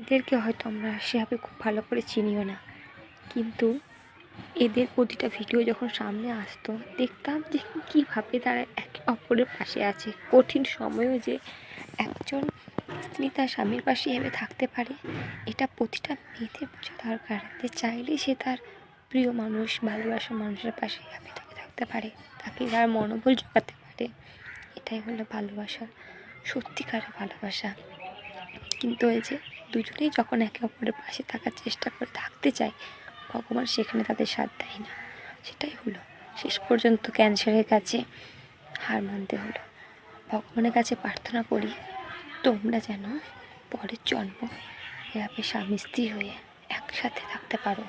এদেরকে হয়তো আমরা সেভাবে খুব ভালো করে চিনিও না, কিন্তু এদের প্রতিটা ভিডিও যখন সামনে আসতো দেখতাম যে কীভাবে তারা একে অপরের পাশে আছে। কঠিন সময়েও যে একজন স্ত্রী তার স্বামীর পাশে এভাবে থাকতে পারে, এটা প্রতিটা মেয়েদের বোঝা দরকার। যে চাইলেই সে তার প্রিয় মানুষ, ভালোবাসার মানুষের পাশে এভাবে থাকতে পারে, তাকে তার মনোবল জোগাতে পারে। এটাই হলো ভালোবাসার সত্যিকারের ভালোবাসা। কিন্তু এই যে দুজনেই যখন একে অপরের পাশে থাকার চেষ্টা করে থাকতে চায়, ভগবান সেখানে তাদের সাথ দেয় না। সেটাই হলো শেষ পর্যন্ত ক্যান্সারের কাছে হার মানতে হলো। ভগবানের কাছে প্রার্থনা করি তোমরা যেন পরের জন্ম এভাবে স্বামী স্ত্রী হয়ে একসাথে থাকতে পারো।